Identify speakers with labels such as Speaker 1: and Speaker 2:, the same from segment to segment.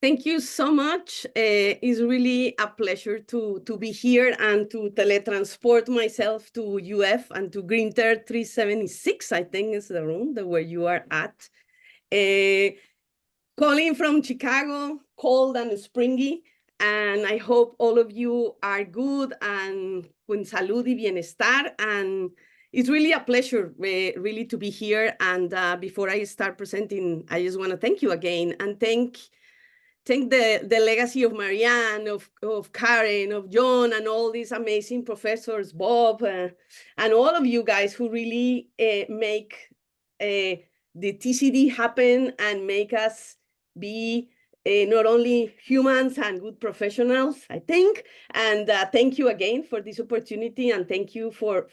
Speaker 1: Thank you so much. It's really a pleasure to be here and to teletransport myself to UF and to Grinter 376, I think is the room where you are at. Calling from Chicago, cold and springy, and I hope all of you are good and con salud y bienestar. And it's really a pleasure really to be here. And before I start presenting, I just want to thank you again and thank the legacy of Marianne, of Karen, of John, and all these amazing professors, Bob, and all of you guys who really make the TCD happen and make us be not only humans and good professionals, I think. And thank you again for this opportunity, and thank you for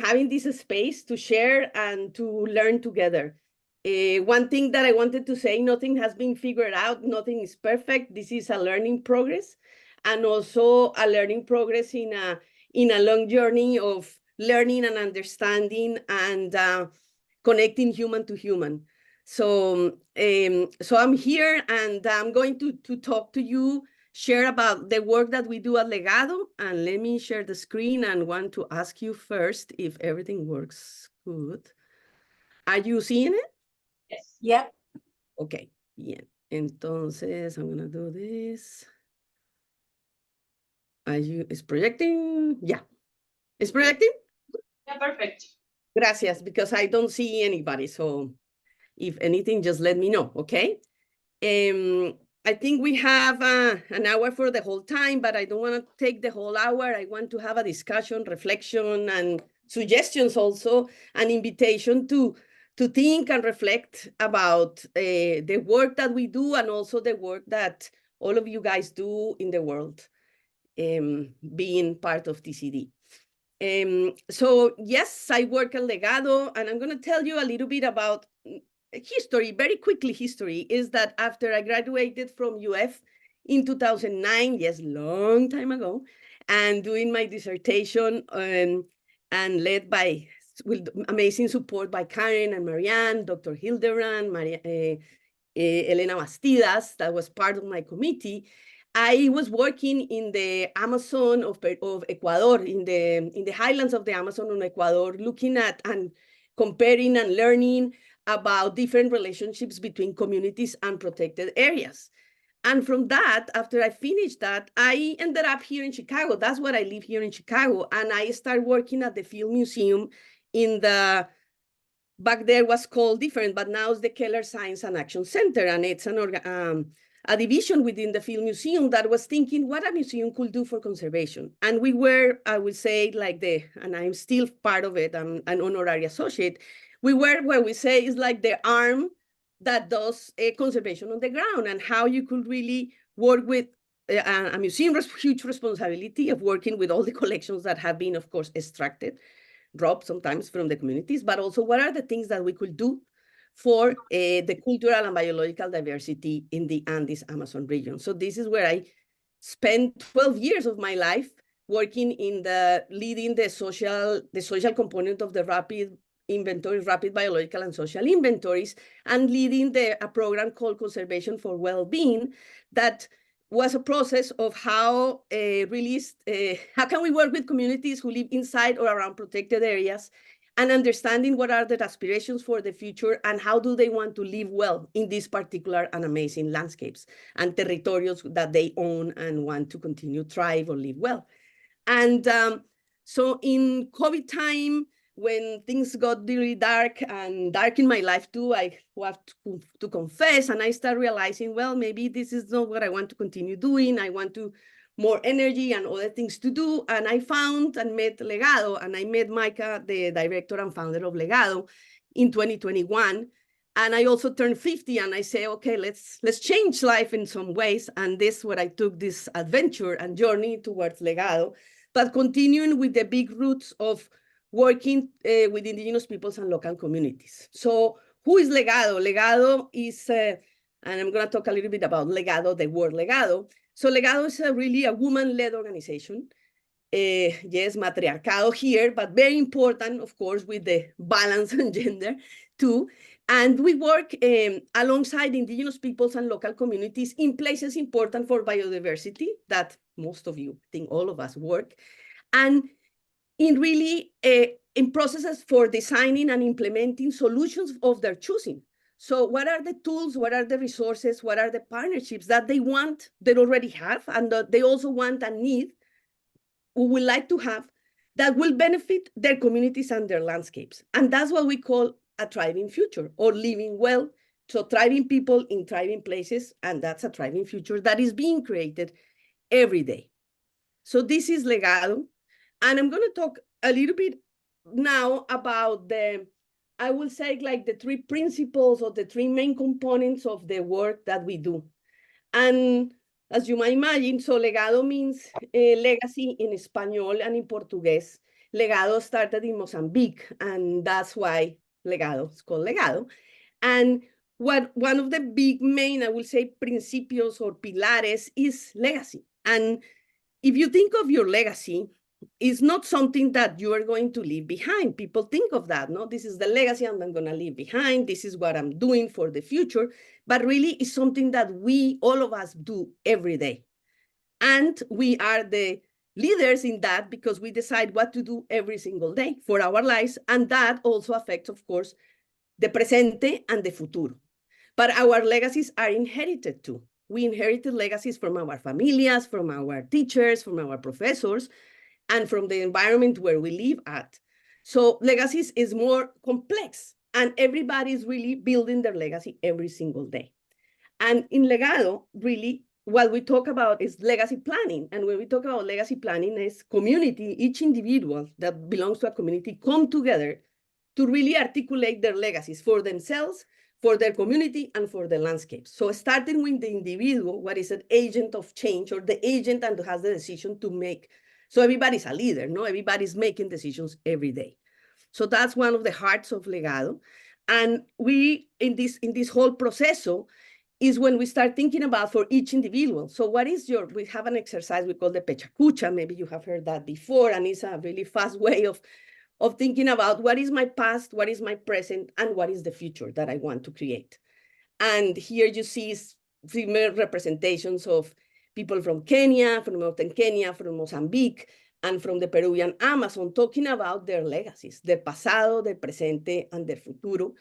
Speaker 1: having this space to share and to learn together. One thing that I wanted to say, nothing has been figured out, nothing is perfect. This is a learning progress, and also a learning progress in a long journey of learning and understanding and connecting human to human. So I'm here, and I'm going to talk to you, share about the work that we do at Legado. And let me share the screen and want to ask you first if everything works good. Are you seeing it?
Speaker 2: Yes. Yep.
Speaker 1: Okay, bien. Entonces, I'm going to do this. Is projecting? Yeah. Is projecting?
Speaker 2: Yeah, perfect.
Speaker 1: Gracias, because I don't see anybody. So if anything, just let me know, okay? I think we have an hour for the whole time, but I don't want to take the whole hour. I want to have a discussion, reflection, and suggestions also, an invitation to think and reflect about the work that we do and also the work that all of you guys do in the world, being part of TCD. So yes, I work at Legado, and I'm going to tell you a little bit about history, very quickly. History is that after I graduated from UF in 2009, yes, long time ago, and doing my dissertation and led by, with amazing support by Karen and Marianne, Dr. Hildebrand, Elena Bastidas, that was part of my committee. I was working in the Amazon of Ecuador, in the highlands of the Amazon in Ecuador, looking at and comparing and learning about different relationships between communities and protected areas. And from that, after I finished that, I ended up here in Chicago. That's what I live here in Chicago. And I started working at the Field Museum in the, back there was called different, but now it's the Keller Science and Action Center. And it's a division within the Field Museum that was thinking what a museum could do for conservation. And we were, I would say, like and I'm still part of it, I'm an honorary associate. We were, what we say, is like the arm that does conservation on the ground, and how you could really work with a museum's huge responsibility of working with all the collections that have been, of course, extracted, robbed sometimes from the communities, but also what are the things that we could do for the cultural and biological diversity in the Andes Amazon region. So this is where I spent 12 years of my life working in leading the social component of the rapid inventories, rapid biological and social inventories, and leading a program called Conservation for Well-Being that was a process of how how can we work with communities who live inside or around protected areas, and understanding what are their aspirations for the future and how do they want to live well in these particular and amazing landscapes and territories that they own and want to continue thrive or live well. And so in COVID time, when things got really dark, and dark in my life too, I have to confess, and I start realizing, well, maybe this is not what I want to continue doing. I want to more energy and other things to do. And I found and met Legado, and I met Micah, the director and founder of Legado, in 2021. And I also turned 50, and I say, okay, let's change life in some ways. And this is where I took this adventure and journey towards Legado, but continuing with the big roots of working with indigenous peoples and local communities. So who is Legado? Legado is, and I'm going to talk a little bit about Legado, the word Legado. So Legado is really a woman-led organization. Yes, matriarcado here, but very important, of course, with the balance on gender too. And we work alongside indigenous peoples and local communities in places important for biodiversity that most of you, I think all of us work, and in really in processes for designing and implementing solutions of their choosing. So what are the tools, what are the resources, what are the partnerships that they want, they already have, and that they also want and need, who would like to have, that will benefit their communities and their landscapes. And that's what we call a thriving future, or living well. So thriving people in thriving places, and that's a thriving future that is being created every day. So this is Legado. And I'm going to talk a little bit now about I will say like the three principles or the three main components of the work that we do. And as you might imagine, so legado means legacy in Espanol and in Portuguese. Legado started in Mozambique, and that's why legado is called legado. And one of the big main, I will say, principios or pilares is legacy. And if you think of your legacy, it's not something that you are going to leave behind. People think of that, no? This is the legacy I'm going to leave behind. This is what I'm doing for the future. But really, it's something that we, all of us, do every day. And we are the leaders in that because we decide what to do every single day for our lives. And that also affects, of course, the presente and the futuro. But our legacies are inherited too. We inherited legacies from our familias, from our teachers, from our professors, and from the environment where we live at. So legacies is more complex, and everybody is really building their legacy every single day. And in Legado, really, what we talk about is legacy planning. And when we talk about legacy planning, is community, each individual that belongs to a community come together to really articulate their legacies for themselves, for their community, and for the landscapes. So starting with the individual, what is an agent of change, or the agent and has the decision to make. So everybody's a leader, no? Everybody's making decisions every day. So that's one of the hearts of Legado. And we, in this whole proceso, is when we start thinking about for each individual. So what is we have an exercise we call the pechacucha. Maybe you have heard that before, and it's a really fast way of thinking about what is my past, what is my present, and what is the future that I want to create. And here you see similar representations of people from Kenya, from Northern Kenya, from Mozambique, and from the Peruvian Amazon, talking about their legacies, their pasado, their presente, and their futuro.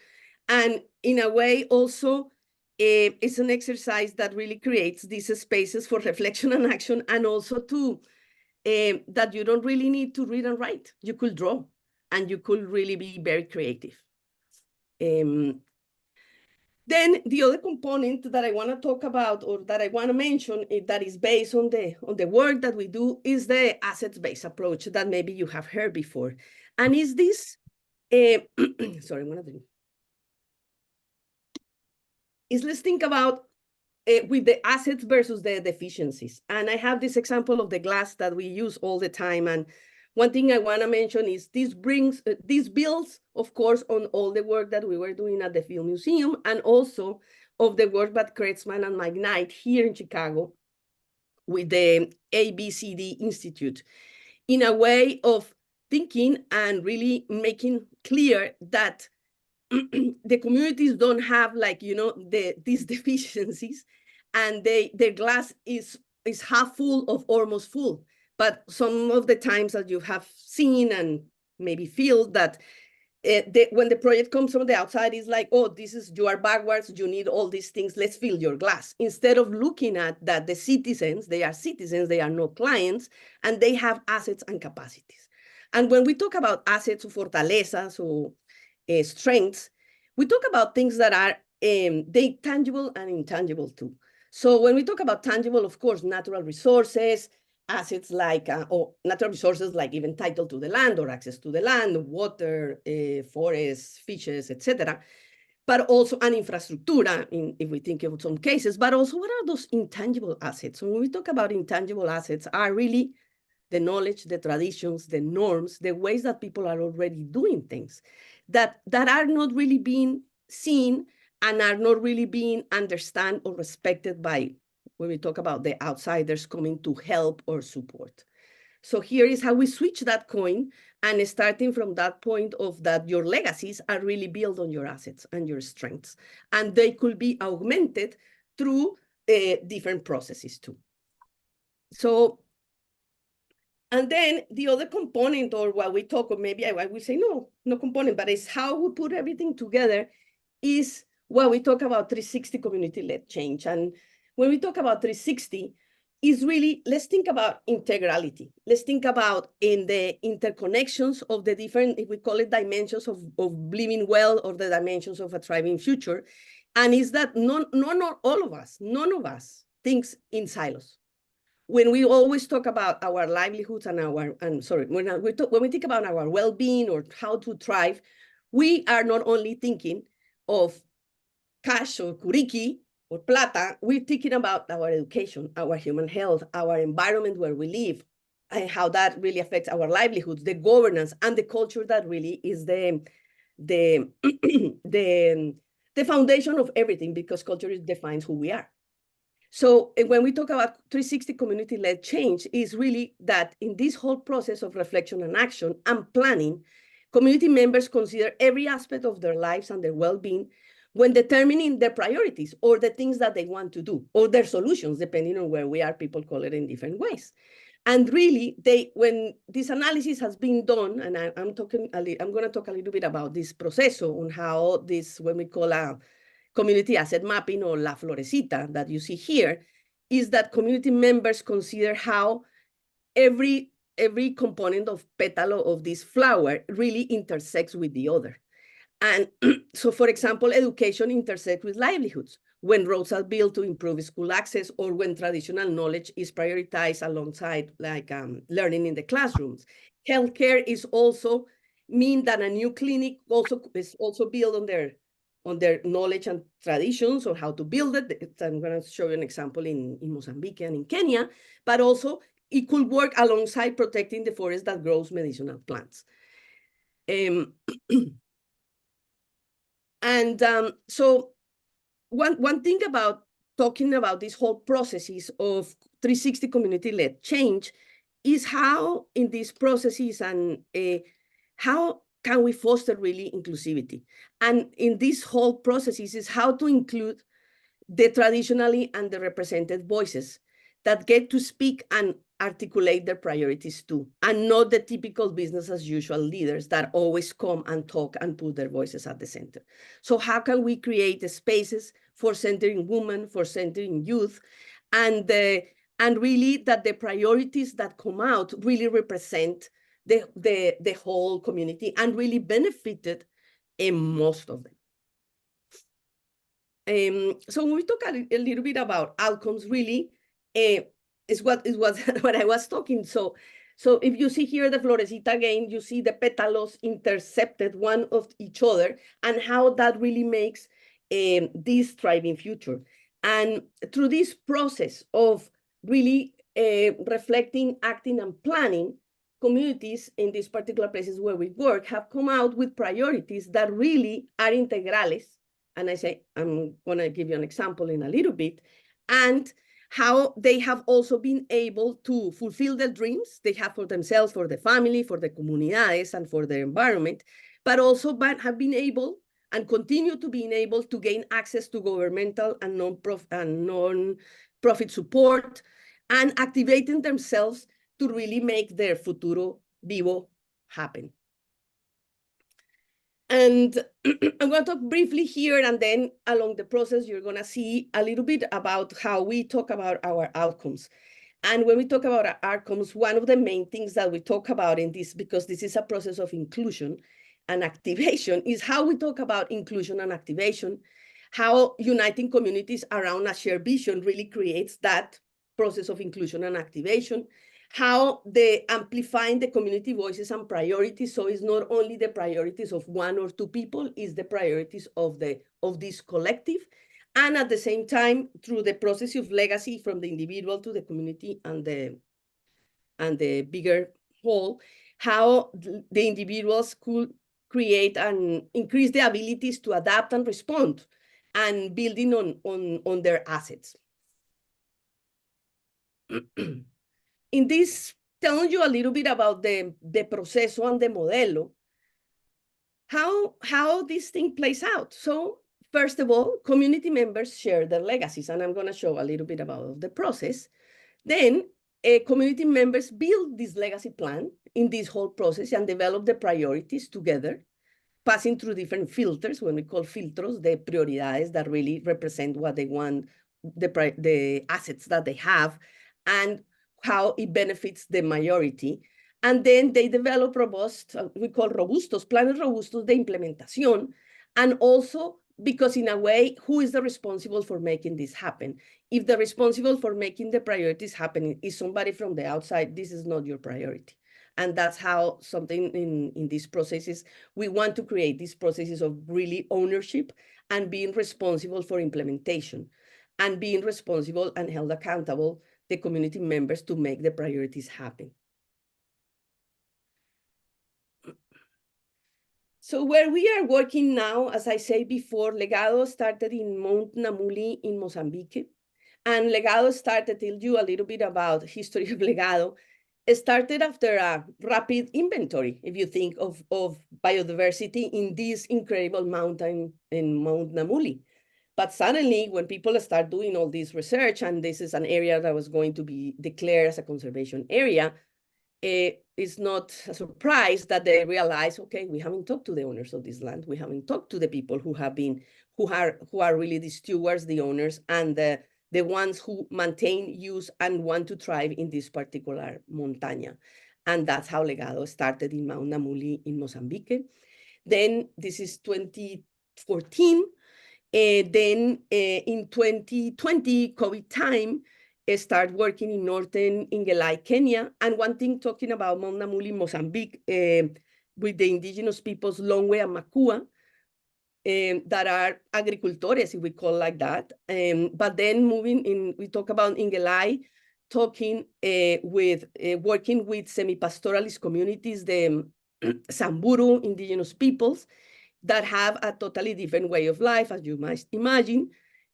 Speaker 1: And in a way, also, it's an exercise that really creates these spaces for reflection and action, and also to that you don't really need to read and write. You could draw, and you could really be very creative. Then the other component that I want to talk about, or that I want to mention, that is based on the work that we do, is the assets-based approach that maybe you have heard before. And is this, sorry, I'm going to do. Let's think about with the assets versus the deficiencies. And I have this example of the glass that we use all the time. And one thing I want to mention is this builds, of course, on all the work that we were doing at the Film Museum, and also of the work that Kretzmann and Mike Knight here in Chicago with the ABCD Institute, in a way of thinking and really making clear that the communities don't have, like, these deficiencies, and their glass is half full of almost full. But some of the times that you have seen and maybe feel that when the project comes from the outside, is like, oh, you are backwards, you need all these things, let's fill your glass. Instead of looking at that the citizens, they are not clients, and they have assets and capacities. And when we talk about assets, or fortalezas, or strengths, we talk about things that are they tangible and intangible too. So when we talk about tangible, of course, natural resources, assets like, or natural resources like even title to the land or access to the land, water, forests, fishes, etc. But also an infrastructura, if we think of some cases, but also what are those intangible assets? So when we talk about intangible assets, are really the knowledge, the traditions, the norms, the ways that people are already doing things that are not really being seen and are not really being understood or respected by, when we talk about the outsiders coming to help or support. So here is how we switch that coin, and starting from that point of that your legacies are really built on your assets and your strengths, and they could be augmented through different processes too. So, and then the other component, or what we talk, or maybe I will say no component, but it's how we put everything together, is what we talk about 360 community-led change. And when we talk about 360, is really, let's think about integrality. Let's think about in the interconnections of the different, if we call it dimensions of living well, or the dimensions of a thriving future. And is that none of us thinks in silos. When we always talk about our livelihoods and when we think about our well-being or how to thrive, we are not only thinking of cash or curiki or plata, we're thinking about our education, our human health, our environment where we live, and how that really affects our livelihoods, the governance, and the culture that really is the foundation of everything, because culture defines who we are. So when we talk about 360 community-led change, is really that in this whole process of reflection and action and planning, community members consider every aspect of their lives and their well-being when determining their priorities, or the things that they want to do, or their solutions, depending on where we are. People call it in different ways. And really, when this analysis has been done, and I'm going to talk a little bit about this process on how this, when we call a community asset mapping, or La Florecita that you see here, is that community members consider how every component of petal of this flower really intersects with the other. And so, for example, education intersects with livelihoods, when roads are built to improve school access, or when traditional knowledge is prioritized alongside learning in the classrooms. Healthcare is also mean that a new clinic is also built on their knowledge and traditions on how to build it. I'm going to show you an example in Mozambique and in Kenya, but also it could work alongside protecting the forest that grows medicinal plants. So one thing about talking about these whole processes of 360 community-led change is how in these processes and how can we foster really inclusivity. And in these whole processes is how to include the traditionally underrepresented voices that get to speak and articulate their priorities too, and not the typical business as usual leaders that always come and talk and put their voices at the center. So how can we create the spaces for centering women, for centering youth, and really that the priorities that come out really represent the whole community and really benefited in most of them. So when we talk a little bit about outcomes, really, is what I was talking. So if you see here the florecita again, you see the petals intercepted one of each other, and how that really makes this thriving future. And through this process of really reflecting, acting, and planning, communities in these particular places where we work have come out with priorities that really are integrales. And I'm going to give you an example in a little bit, and how they have also been able to fulfill the dreams they have for themselves, for the family, for the comunidades, and for their environment, but also have been able and continue to be able to gain access to governmental and non-profit support, and activating themselves to really make their futuro vivo happen. And I'm going to talk briefly here, and then along the process, you're going to see a little bit about how we talk about our outcomes. And when we talk about our outcomes, one of the main things that we talk about in this, because this is a process of inclusion and activation, is how we talk about inclusion and activation, how uniting communities around a shared vision really creates that process of inclusion and activation, how the amplifying the community voices and priorities. So it's not only the priorities of one or two people, it's the priorities of this collective. And at the same time, through the process of legacy from the individual to the community and the bigger whole, how the individuals could create and increase the abilities to adapt and respond, and building on their assets. In this telling you a little bit about the proceso and the modelo, how this thing plays out. So first of all, community members share their legacies, and I'm going to show a little bit about the process. Then community members build this legacy plan in this whole process and develop the priorities together, passing through different filters, when we call filtros, the prioridades that really represent what they want, the assets that they have, and how it benefits the majority. And then they develop robust, we call robustos, planes robustos de implementación, and also because in a way, who is the responsible for making this happen? If the responsible for making the priorities happen is somebody from the outside, this is not your priority. And that's how something in these processes, we want to create these processes of really ownership and being responsible for implementation and being responsible and held accountable, the community members, to make the priorities happen. So where we are working now, as I said before, Legado started in Mount Namuli in Mozambique. And Legado started, tell you a little bit about the history of Legado. It started after a rapid inventory, if you think of biodiversity in this incredible mountain in Mount Namuli. But suddenly, when people start doing all this research, and this is an area that was going to be declared as a conservation area, it's not a surprise that they realize, okay, we haven't talked to the owners of this land. We haven't talked to the people who are really the stewards, the owners, and the ones who maintain, use, and want to thrive in this particular montaña. And that's how Legado started in Mount Namuli in Mozambique. Then this is 2014. Then in 2020, COVID time, start working in northern Ingelai, Kenya. And one thing talking about Mount Namuli, Mozambique, with the indigenous peoples, Longwe and Makua, that are agricultores, if we call like that. But then moving in, we talk about Ingelai, talking working with semi-pastoralist communities, the Samburu indigenous peoples, that have a totally different way of life, as you might imagine.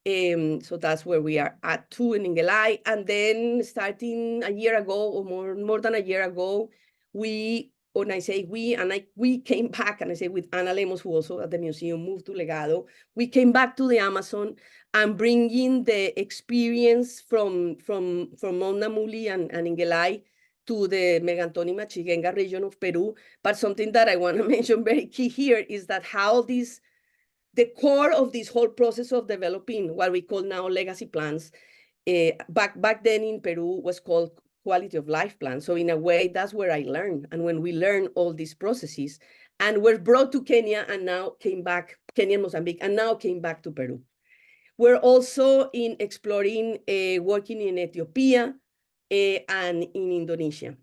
Speaker 1: So that's where we are at too in Ingelai. And then starting a year ago, or more than a year ago, when I say we came back, and I say with Ana Lemos, who also at the museum moved to Legado, we came back to the Amazon and bringing the experience from Mount Namuli and Ingelai to the Megantónima Chiguenga region of Peru. But something that I want to mention very key here is that how the core of this whole process of developing what we call now legacy plans, back then in Peru was called quality of life plan. So in a way, that's where I learned. And when we learn all these processes, and were brought to Kenya and now came back, Kenya and Mozambique, and now came back to Peru. We're also in exploring, working in Ethiopia and in Indonesia.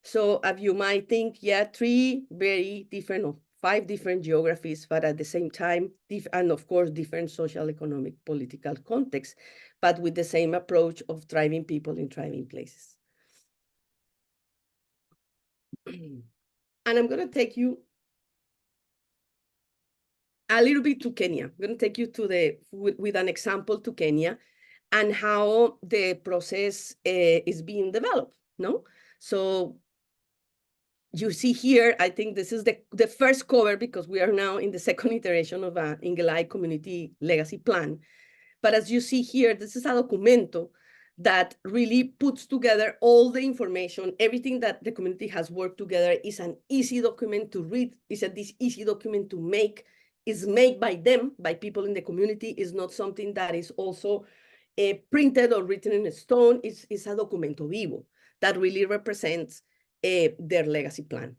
Speaker 1: So as you might think, yeah, 3 very different, or 5 different geographies, but at the same time, and of course, different social, economic, political contexts, but with the same approach of thriving people in thriving places. And I'm going to take you a little bit to Kenya. I'm going to take you to with an example to Kenya and how the process is being developed, no? So you see here, I think this is the first cover, because we are now in the second iteration of an Ingelai Community Legacy Plan. But as you see here, this is a documento that really puts together all the information, everything that the community has worked together. Is an easy document to read, this easy document to make, is made by them, by people in the community, is not something that is also printed or written in stone. It's a documento vivo that really represents their legacy plan.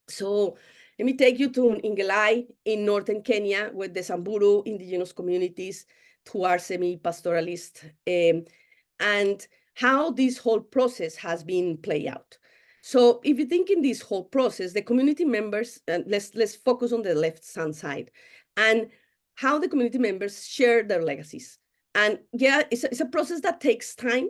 Speaker 1: So let me take you to Ingelai in northern Kenya, with the Samburu indigenous communities who are semi-pastoralist, and how this whole process has been played out. So if you think in this whole process, the community members, let's focus on the left-hand side, and how the community members share their legacies. And yeah, it's a process that takes time,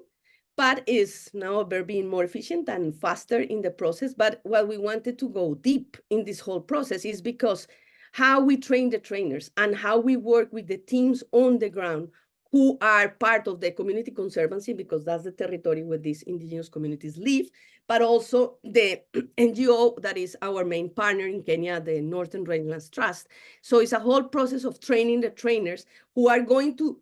Speaker 1: but is now being more efficient and faster in the process. But what we wanted to go deep in this whole process is because how we train the trainers and how we work with the teams on the ground who are part of the community conservancy, because that's the territory where these indigenous communities live, but also the NGO that is our main partner in Kenya, the Northern Rangelands Trust. So it's a whole process of training the trainers who are going to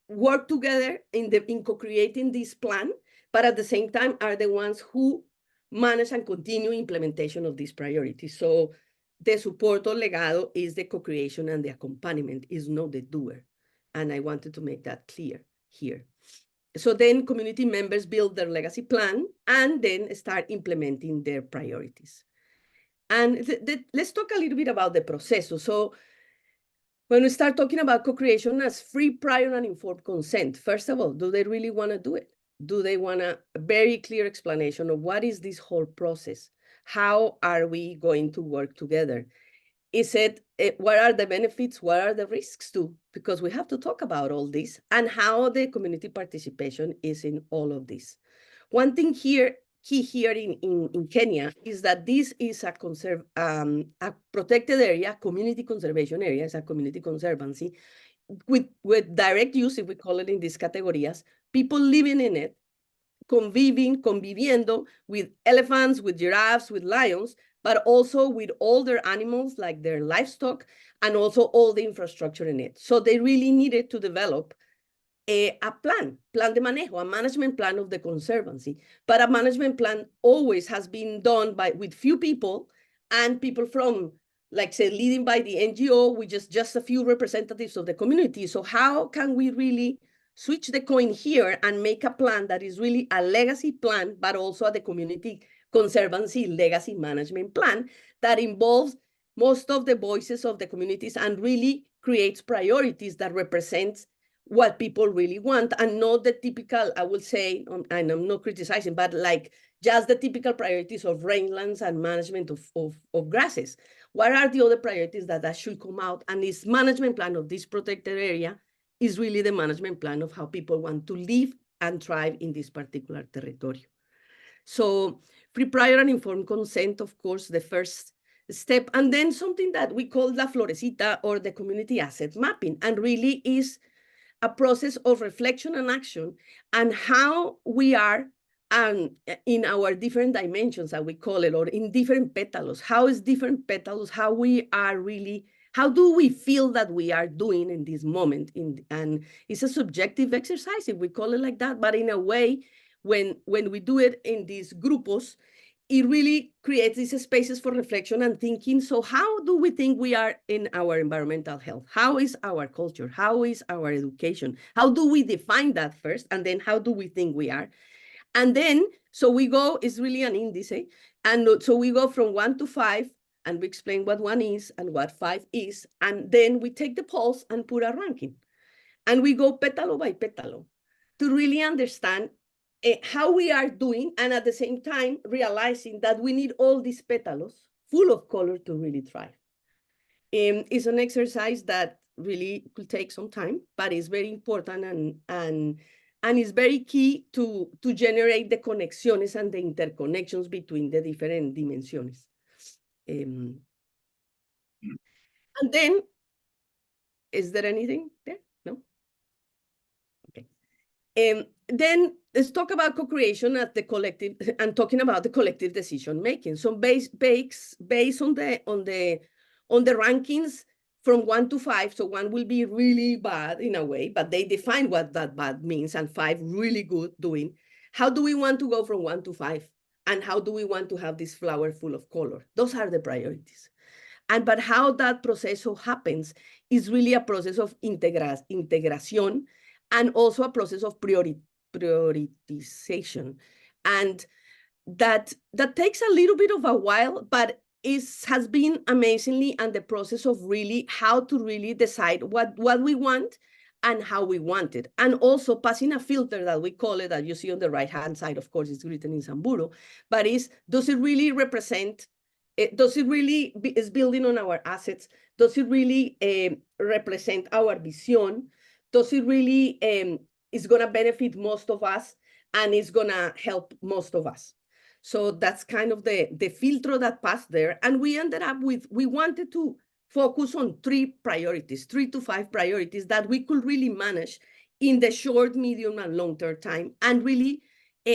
Speaker 1: work together in co-creating this plan, but at the same time are the ones who manage and continue implementation of these priorities. So the support of Legado is the co-creation and the accompaniment, is not the doer. And I wanted to make that clear here. So then community members build their legacy plan and then start implementing their priorities. And let's talk a little bit about the process. So when we start talking about co-creation as free, prior, and informed consent, first of all, do they really want to do it? Do they want a very clear explanation of what is this whole process? How are we going to work together? Is it, what are the benefits? What are the risks too? Because we have to talk about all this and how the community participation is in all of this. One thing here, key here in Kenya is that this is a protected area, community conservation area, it's a community conservancy with direct use, if we call it in these categories, people living in it, conviviendo with elephants, with giraffes, with lions, but also with all their animals, like their livestock, and also all the infrastructure in it. So they really needed to develop a plan de manejo, a management plan of the conservancy. But a management plan always has been done with few people, and people from, like say, leading by the NGO, with just a few representatives of the community. So how can we really switch the coin here and make a plan that is really a legacy plan, but also the community conservancy legacy management plan that involves most of the voices of the communities and really creates priorities that represents what people really want, and not the typical, I will say, and I'm not criticizing, but like just the typical priorities of rangelands and management of grasses. What are the other priorities that should come out? And this management plan of this protected area is really the management plan of how people want to live and thrive in this particular territory. So free, prior, and informed consent, of course, the first step, and then something that we call La Florecita, or the community asset mapping, and really is a process of reflection and action and how we are in our different dimensions, that we call it, or in different petals. How is different petals, how we are really, how do we feel that we are doing in this moment? And it's a subjective exercise, if we call it like that, but in a way, when we do it in these grupos, it really creates these spaces for reflection and thinking. So how do we think we are in our environmental health? How is our culture? How is our education? How do we define that first? And then how do we think we are? And then, so we go, it's really an index. And so we go from 1 to 5, and we explain what 1 is and what 5 is. And then we take the pulse and put a ranking. And we go petalo by petalo to really understand how we are doing, and at the same time realizing that we need all these petals full of color to really thrive. It's an exercise that really could take some time, but it's very important and it's very key to generate the conexiones and the interconnections between the different dimensions. And then, is there anything there? No? Okay. Then let's talk about co-creation at the collective, and talking about the collective decision making. So based on the rankings from 1 to 5, so 1 will be really bad in a way, but they define what that bad means, and 5 really good doing. How do we want to go from 1 to 5? And how do we want to have this flower full of color? Those are the priorities. But how that process happens is really a process of integration, and also a process of prioritization. And that takes a little bit of a while, but has been amazingly, and the process of really how to really decide what we want and how we want it. And also passing a filter that we call it, that you see on the right-hand side, of course, it's written in Samburu, but does it really represent, does it really is building on our assets? Does it really represent our vision? Does it really is going to benefit most of us, and is going to help most of us? So that's kind of the filter that passed there. And we ended up with, we wanted to focus on 3 to 5 priorities that we could really manage in the short, medium, and long-term time, and really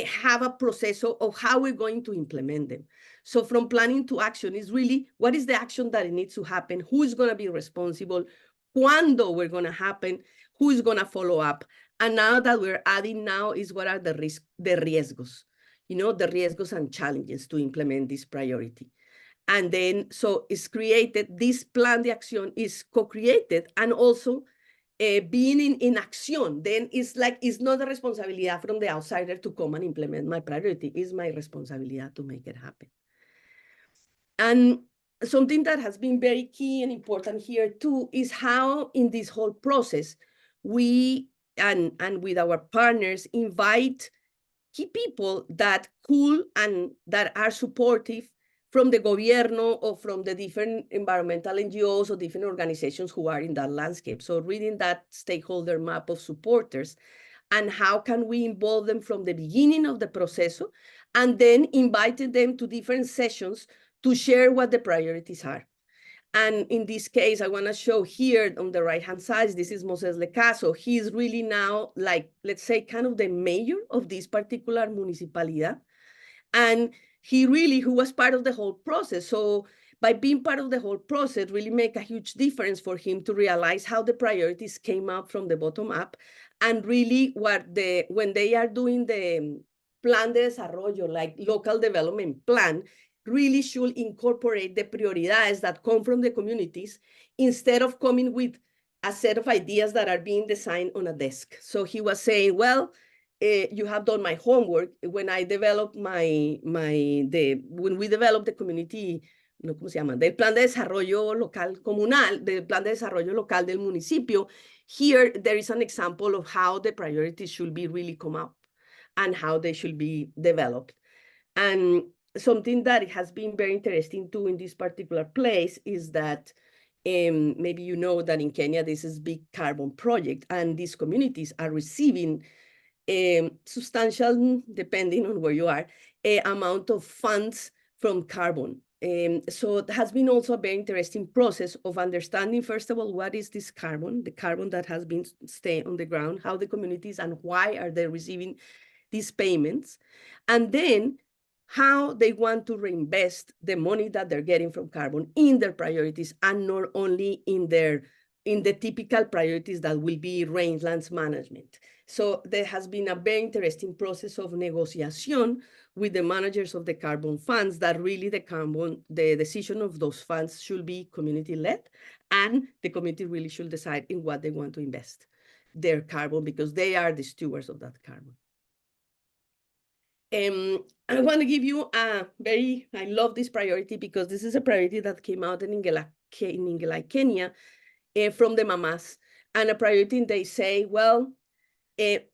Speaker 1: have a process of how we're going to implement them. So from planning to action is really, what is the action that it needs to happen? Who is going to be responsible? Cuándo we're going to happen? Who is going to follow up? And now that we're adding now is what are the riesgos, the riesgos and challenges to implement this priority. And then, so it's created, this plan de acción is co-created, and also being in action, then it's not a responsibility from the outsider to come and implement my priority. It's my responsibility to make it happen. And something that has been very key and important here too is how in this whole process, we, and with our partners, invite key people that cool and that are supportive from the gobierno or from the different environmental NGOs or different organizations who are in that landscape. So reading that stakeholder map of supporters and how can we involve them from the beginning of the process, and then inviting them to different sessions to share what the priorities are. And in this case, I want to show here on the right-hand side, this is Moses Lecaso. He's really now, like, let's say, kind of the mayor of this particular municipalidad. And who was part of the whole process. So by being part of the whole process, really make a huge difference for him to realize how the priorities came up from the bottom up, and really when they are doing the plan de desarrollo, like local development plan, really should incorporate the prioridades that come from the communities instead of coming with a set of ideas that are being designed on a desk. So he was saying, well, you have done my homework. When I developed when we developed the community, no, ¿cómo se llama? Del plan de desarrollo local comunal, del plan de desarrollo local del municipio, here there is an example of how the priorities should be really come up and how they should be developed. And something that has been very interesting too in this particular place is that maybe you know that in Kenya, this is a big carbon project, and these communities are receiving substantial, depending on where you are, amount of funds from carbon. So it has been also a very interesting process of understanding, first of all, what is this carbon, the carbon that has been staying on the ground, how the communities and why are they receiving these payments, and then how they want to reinvest the money that they're getting from carbon in their priorities, and not only in the typical priorities that will be rangelands management. So there has been a very interesting process of negotiation with the managers of the carbon funds, that really the decision of those funds should be community-led, and the community really should decide in what they want to invest their carbon, because they are the stewards of that carbon. I want to give you I love this priority, because this is a priority that came out in Ingelai, Kenya, from the mamas, and a priority they say, well,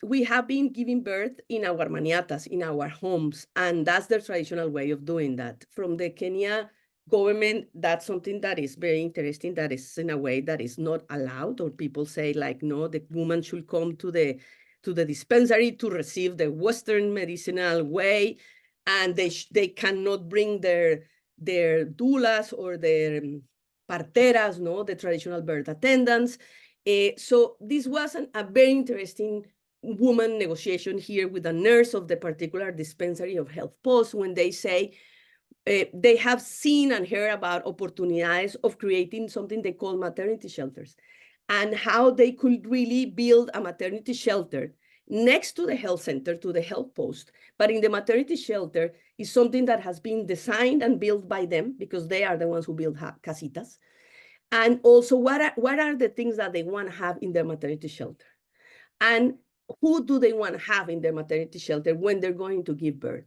Speaker 1: we have been giving birth in our maniatas, in our homes, and that's the traditional way of doing that. From the Kenya government, that's something that is very interesting, that is in a way that is not allowed, or people say like, no, the woman should come to the dispensary to receive the Western medicinal way, and they cannot bring their doulas or their parteras, no, the traditional birth attendants. So this was a very interesting woman negotiation here with a nurse of the particular dispensary of health post, when they say they have seen and heard about opportunities of creating something they call maternity shelters, and how they could really build a maternity shelter next to the health center, to the health post. But in the maternity shelter is something that has been designed and built by them, because they are the ones who build casitas. And also, what are the things that they want to have in their maternity shelter? And who do they want to have in their maternity shelter when they're going to give birth?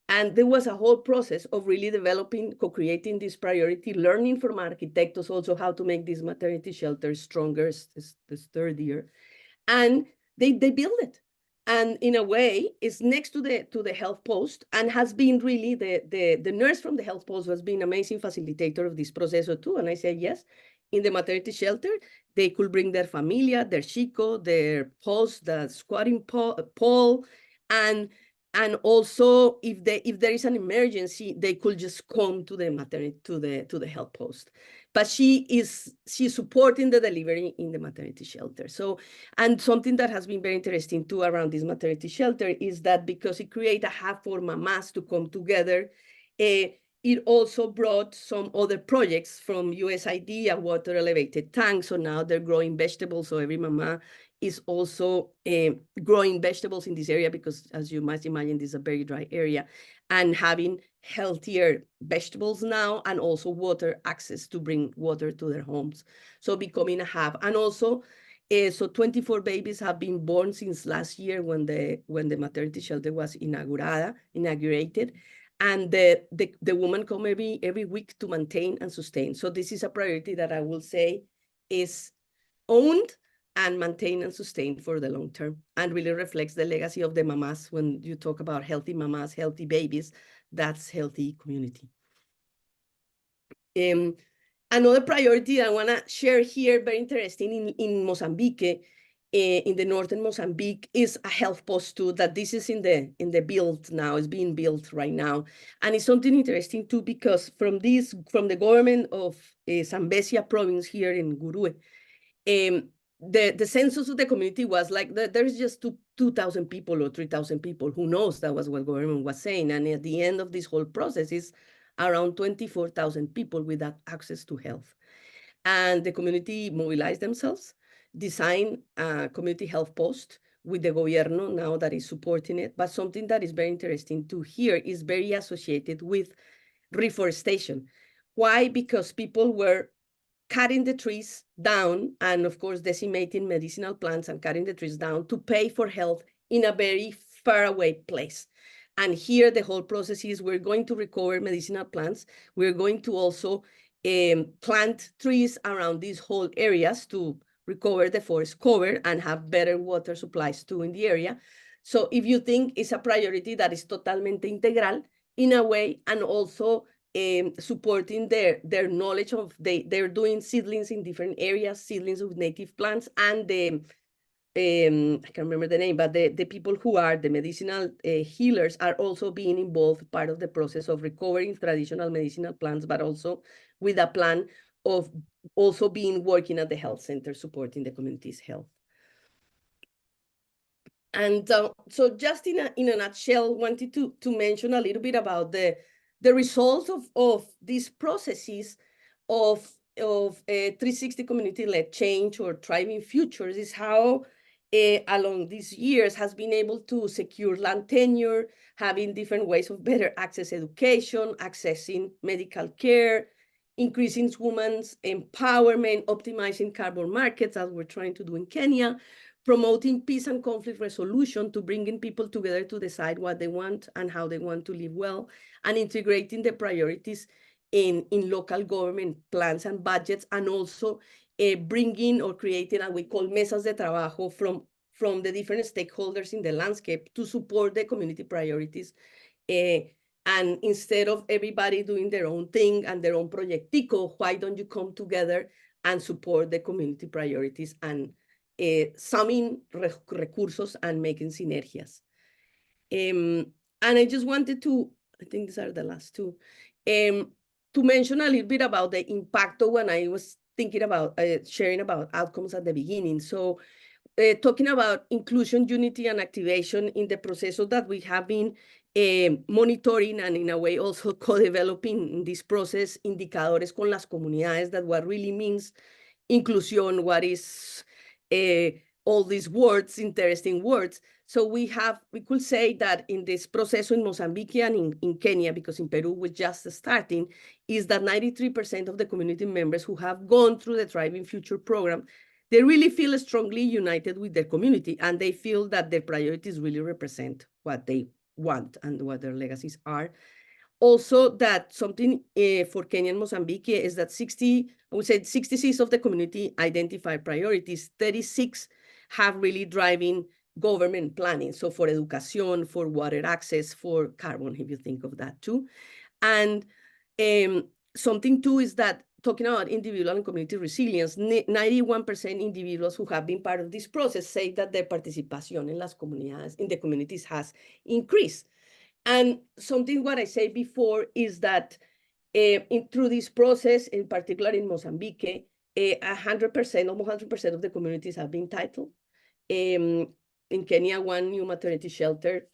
Speaker 1: And there was a whole process of really developing, co-creating this priority, learning from architects also how to make these maternity shelters stronger this third year. And they build it. And in a way, it's next to the health post, and has been really the nurse from the health post has been an amazing facilitator of this process too. And I said, yes, in the maternity shelter, they could bring their familia, their chico, their post, the squatting pole, and also if there is an emergency, they could just come to the maternity, to the health post. but she's supporting the delivery in the maternity shelter. So, and something that has been very interesting too around this maternity shelter is that because it created a hub for mamas to come together, it also brought some other projects from USID, a water elevated tank. So now they're growing vegetables. So every mama is also growing vegetables in this area because, as you might imagine, this is a very dry area, and having healthier vegetables now and also water access to bring water to their homes. So becoming a hub. And also, so 24 babies have been born since last year when the maternity shelter was inaugurated. And the woman come every week to maintain and sustain. So this is a priority that I will say is owned and maintained and sustained for the long term, and really reflects the legacy of the mamas. When you talk about healthy mamas, healthy babies, that's healthy community. Another priority I want to share here, very interesting in Mozambique, in the northern Mozambique, is a health post too, that this is in the build now, is being built right now. And it's something interesting too, because from the government of Zambezia province here in Gurue, the census of the community was like, there's just 2,000 people or 3,000 people. Who knows? That was what government was saying. And at the end of this whole process is around 24,000 people without access to health. And the community mobilized themselves, designed a community health post with the gobierno now that is supporting it. But something that is very interesting to hear is very associated with reforestation. Why? Because people were cutting the trees down and, of course, decimating medicinal plants and cutting the trees down to pay for health in a very far away place. And here the whole process is we're going to recover medicinal plants. We're going to also plant trees around these whole areas to recover the forest cover and have better water supplies too in the area. So if you think it's a priority that is totalmente integral in a way, and also supporting their knowledge of, they're doing seedlings in different areas, seedlings of native plants, and I can't remember the name, but the people who are the medicinal healers are also being involved, part of the process of recovering traditional medicinal plants, but also with a plan of also working at the health center, supporting the community's health. And so just in a nutshell, wanted to mention a little bit about the results of these processes of 360 community-led change or thriving futures, is how along these years has been able to secure land tenure, having different ways of better access education, accessing medical care, increasing women's empowerment, optimizing carbon markets, as we're trying to do in Kenya, promoting peace and conflict resolution to bringing people together to decide what they want and how they want to live well, and integrating the priorities in local government plans and budgets, and also bringing or creating what we call mesas de trabajo from the different stakeholders in the landscape to support the community priorities. And instead of everybody doing their own thing and their own proyectico, why don't you come together and support the community priorities and summing recursos and making synergias. And I just wanted to, I think these are the last two, to mention a little bit about the impacto when I was thinking about sharing about outcomes at the beginning. So talking about inclusion, unity, and activation in the processes that we have been monitoring, and in a way also co-developing in this process, indicadores con las comunidades, that what really means inclusion, what is all these words, interesting words. So we could say that in this process in Mozambique and in Kenya, because in Peru we're just starting, is that 93% of the community members who have gone through the Thriving Future program, they really feel strongly united with their community, and they feel that their priorities really represent what they want and what their legacies are. Also, that something for Kenya and Mozambique is that 66 of the community identified priorities, 36 have really driving government planning. So for education, for water access, for carbon, if you think of that too. And something too is that, talking about individual and community resilience, 91% individuals who have been part of this process say that their participation in the communities has increased. And something what I said before is that Through this process, in particular in Mozambique, 100%, almost 100% of the communities have been titled. In Kenya, one new maternity shelter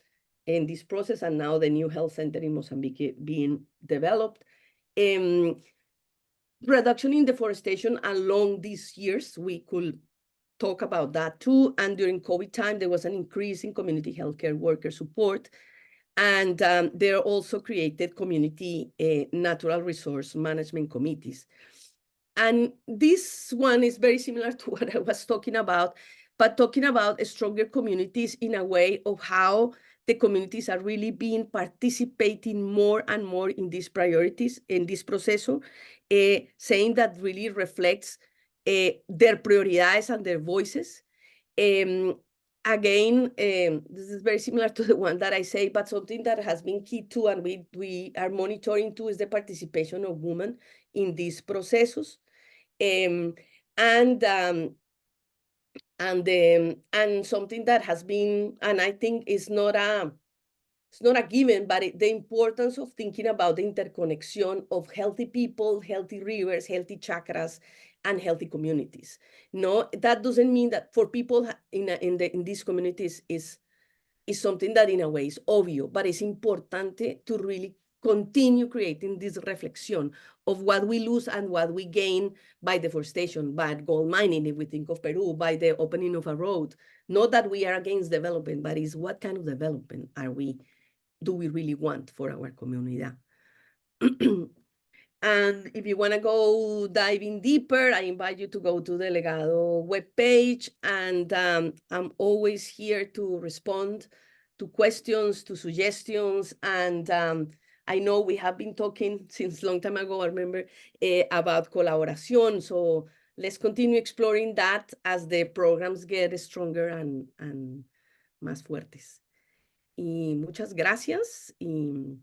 Speaker 1: in this process, and now the new health center in Mozambique being developed. Reduction in deforestation along these years, we could talk about that too. And during COVID time, there was an increase in community healthcare worker support. And there are also created community natural resource management committees. And this one is very similar to what I was talking about, but talking about stronger communities in a way of how the communities are really being participating more and more in these priorities, in this process, saying that really reflects their prioridades and their voices. Again, this is very similar to the one that I say, but something that has been key too, and we are monitoring too, is the participation of women in these processes. And something that has been, and I think it's not a given, but the importance of thinking about the interconnection of healthy people, healthy rivers, healthy chakras, and healthy communities. No, that doesn't mean that for people in these communities is something that in a way is obvious, but it's important to really continue creating this reflection of what we lose and what we gain by deforestation, by gold mining, if we think of Peru, by the opening of a road. Not that we are against development, but it's what kind of development do we really want for our comunidad? And if you want to go diving deeper, I invite you to go to the Legado webpage. And I'm always here to respond to questions, to suggestions. And I know we have been talking since a long time ago, I remember, about collaboration. So let's continue exploring that as the programs get stronger and más fuertes. Y muchas gracias. Y